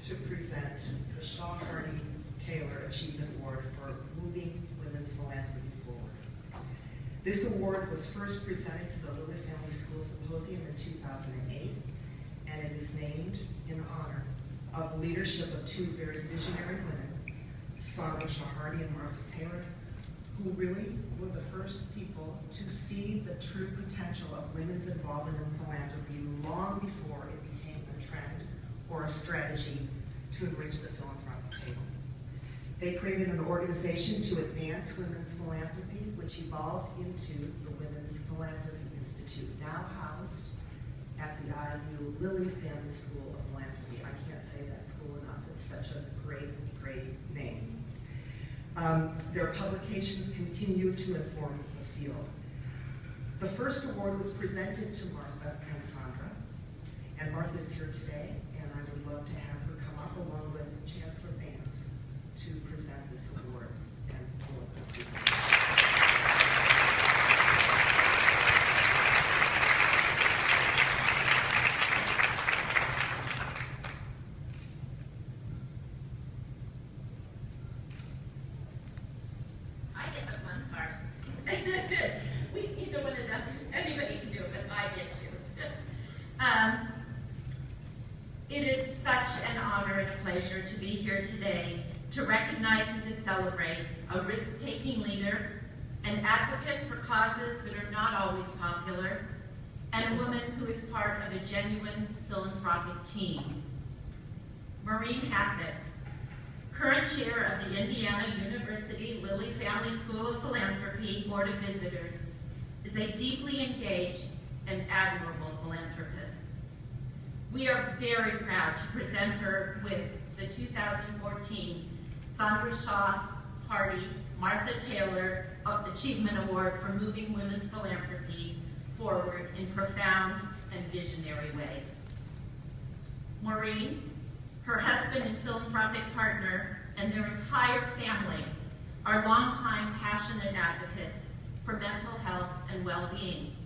to present the Shaw Hardy Taylor Achievement Award for Moving Women's Philanthropy Forward. This award was first presented to the Lilly Family School Symposium in 2008, and it is named in honor of the leadership of two very visionary women, Sandra Shaw Hardy and Martha Taylor, who really were the first people to see the true potential of women's involvement in philanthropy long before it became a trend or a strategy to enrich the philanthropic table. They created an organization to advance women's philanthropy, which evolved into the Women's Philanthropy Institute, now housed at the IU Lilly Family School of Philanthropy. I can't say that school enough. It's such a great, great name. Their publications continue to inform the field. The first award was presented to Martha and Sandra, and Martha is here today, and I would love to have her come up along with Chancellor Vance to present this award and pull up the presentation. It is such an honor and a pleasure to be here today to recognize and to celebrate a risk-taking leader, an advocate for causes that are not always popular, and a woman who is part of a genuine philanthropic team. Maureen Hackett, current chair of the Indiana University Lilly Family School of Philanthropy Board of Visitors, is a deeply engaged and admirable philanthropist. We are very proud to present her with the 2014 Sandra Shaw Hardy Martha Taylor Achievement Award for moving women's philanthropy forward in profound and visionary ways. Maureen, her husband and philanthropic partner, and their entire family are longtime passionate advocates for mental health and well-being.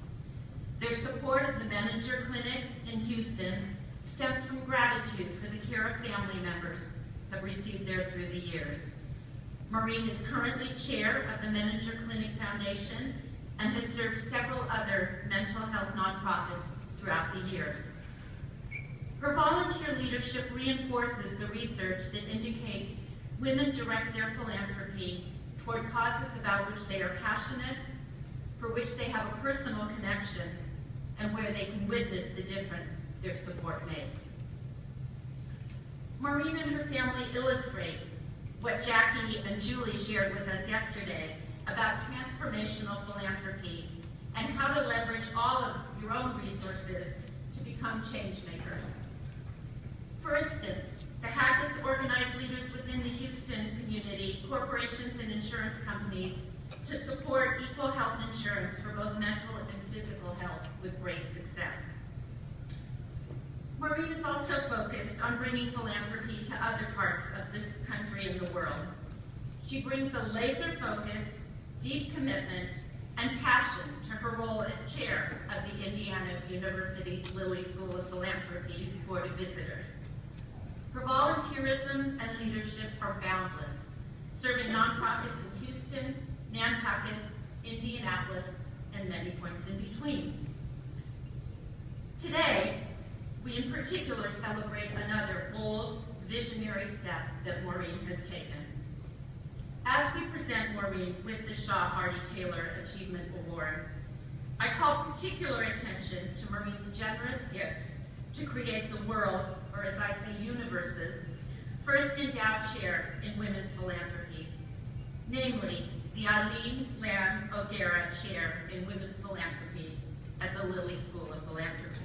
Their support of the Menninger Clinic in Houston stems from gratitude for the care of family members have received there through the years. Maureen is currently chair of the Menninger Clinic Foundation and has served several other mental health nonprofits throughout the years. Her volunteer leadership reinforces the research that indicates women direct their philanthropy toward causes about which they are passionate, for which they have a personal connection, and where they can witness the difference their support makes. Maureen and her family illustrate what Jackie and Julie shared with us yesterday about transformational philanthropy and how to leverage all of your own resources to become change makers. For instance, the Hackett's organize leaders within the Houston community, corporations and insurance companies to support equal health insurance for both mental and physical health with great success. Maureen is also focused on bringing philanthropy to other parts of this country and the world. She brings a laser focus, deep commitment, and passion to her role as chair of the Indiana University Lilly School of Philanthropy Board of Visitors. Her volunteerism and leadership are boundless, serving nonprofits in Houston, Nantucket, Indianapolis, and many points in between. Today, we in particular celebrate another bold, visionary step that Maureen has taken. As we present Maureen with the Shaw Hardy Taylor Achievement Award, I call particular attention to Maureen's generous gift to create the world's, or as I say, universe's, first endowed chair in women's philanthropy, namely the Eileen Lamb O'Gara Chair in Women's Philanthropy at the Lilly School of Philanthropy.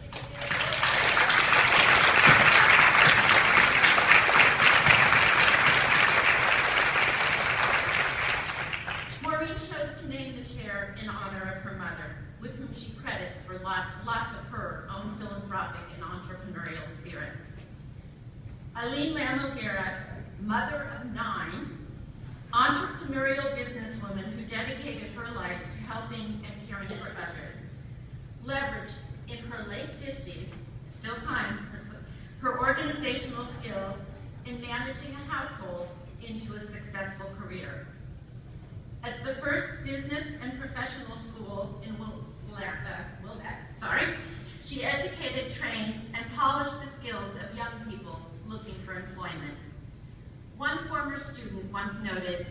Maureen chose to name the chair in honor of her mother, with whom she credits for lots of her own philanthropic and entrepreneurial spirit. Eileen Lamb O'Gara, mother of 9, entrepreneurial businesswoman who dedicated her life to helping and caring for others, leveraged in her late 50s, still time, her organizational skills in managing a household into a successful career. As the first business and professional school in Wilmette, she educated, trained, and polished the skills of young people looking for employment. One former student once noted,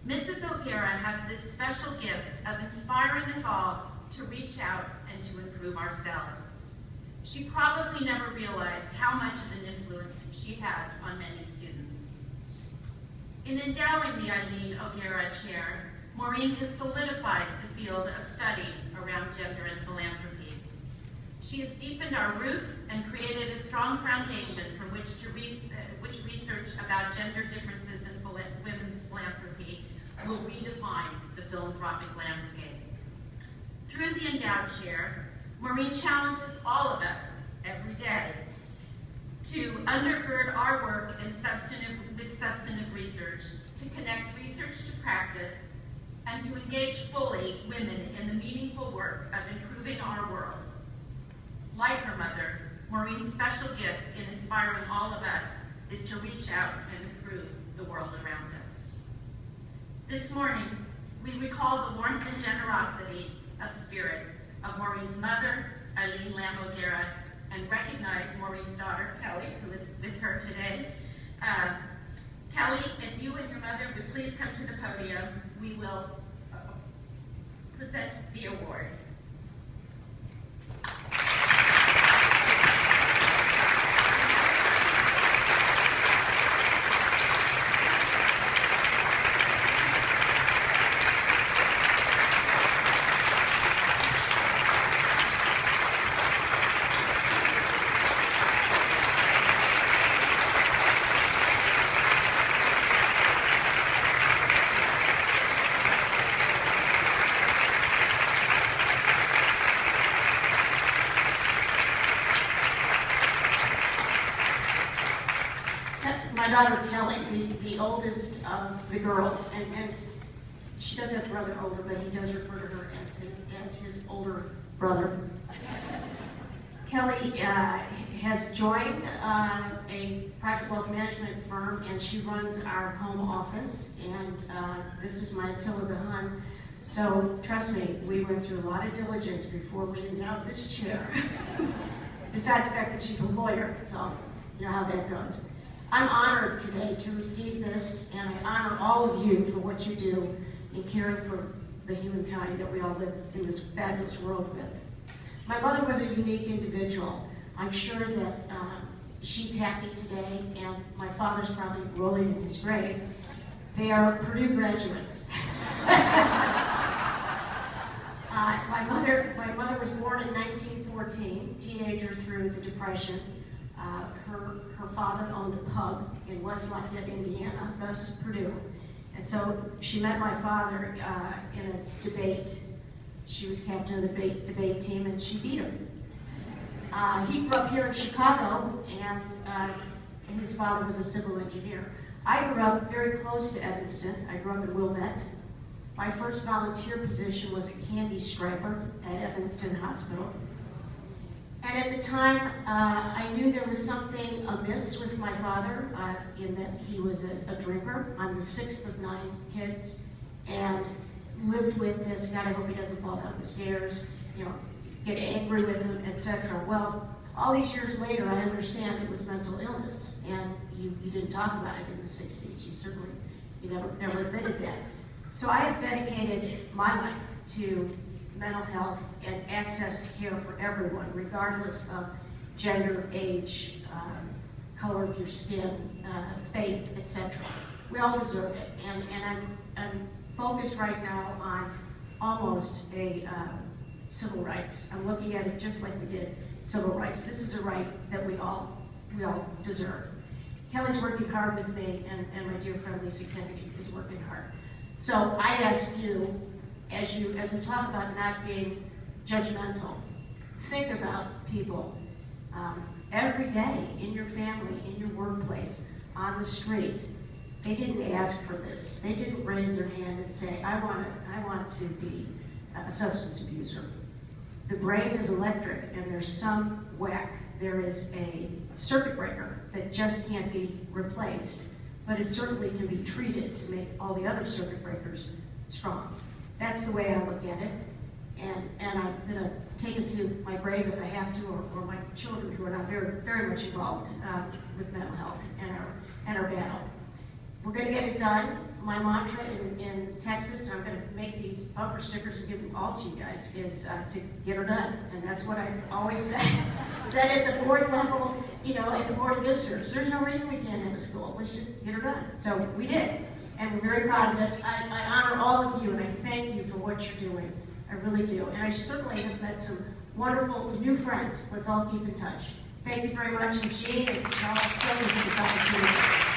"Mrs. O'Gara has this special gift of inspiring us all to reach out and to improve ourselves." She probably never realized how much of an influence she had on many students. In endowing the Eileen O'Gara Chair, Maureen has solidified the field of study around gender and philanthropy. She has deepened our roots and created a strong foundation from which research about gender differences in women's philanthropy will redefine the philanthropic landscape. Through the Endowed Chair, Maureen challenges all of us every day to undergird our work with substantive research, to connect research to practice, and to engage fully women in the meaningful work of improving our world. Like her mother, Maureen's special gift in inspiring all of us is to reach out and improve the world around us. This morning, we recall the warmth and generosity of spirit of Maureen's mother, Eileen Lamb O'Gara, and recognize Maureen's daughter, Kelly, who is with her today. Kelly, if you and your mother would please come to the podium, we will present the award. My daughter Kelly, the oldest of the girls, and she does have a brother older, but he does refer to her as his older brother. Kelly has joined a private wealth management firm, and she runs our home office, and this is my Attila the Hun. So trust me, we went through a lot of diligence before we endowed this chair. Besides the fact that she's a lawyer, so you know how that goes. I'm honored today to receive this, and I honor all of you for what you do in caring for the humankind that we all live in this fabulous world with. My mother was a unique individual. I'm sure that she's happy today, and my father's probably rolling in his grave. They are Purdue graduates. My mother was born in 1914, teenager through the Depression. Her father owned a pub in West Lafayette, Indiana, thus Purdue. And so she met my father in a debate. She was captain of the debate team, and she beat him. He grew up here in Chicago, and his father was a civil engineer. I grew up very close to Evanston. I grew up in Wilmette. My first volunteer position was a candy striper at Evanston Hospital. And at the time, I knew there was something amiss with my father in that he was a drinker. I'm the 6th of 9 kids, and lived with this, God, I hope he doesn't fall down the stairs, you know, get angry with him, etc. Well, all these years later, I understand it was mental illness, and you didn't talk about it in the 60s. You never admitted that. So I have dedicated my life to mental health and access to care for everyone, regardless of gender, age, color of your skin, faith, etc. We all deserve it, and I'm focused right now on almost a civil rights. I'm looking at it just like we did civil rights. This is a right that we all deserve. Kelly's working hard with me, and my dear friend Lisa Kennedy is working hard. So I ask you, as we talk about not being judgmental, think about people every day in your family, in your workplace, on the street. They didn't ask for this. They didn't raise their hand and say, I want to be a substance abuser. The brain is electric, and there's some whack. There is a circuit breaker that just can't be replaced, but it certainly can be treated to make all the other circuit breakers strong. That's the way I look at it, and I'm going to take it to my grave if I have to, or my children who are not very much involved with mental health and our battle. We're going to get it done. My mantra in Texas, and I'm going to make these bumper stickers and give them all to you guys, is to get her done. And that's what I always said at the board level, you know, at the board of visitors. There's no reason we can't have a school. Let's just get her done. So we did, and we're very proud of it. I honor all of you, and I thank you for what you're doing. I really do. And I certainly have met some wonderful new friends. Let's all keep in touch. Thank you very much, and Jean and Charles, thank you for this opportunity.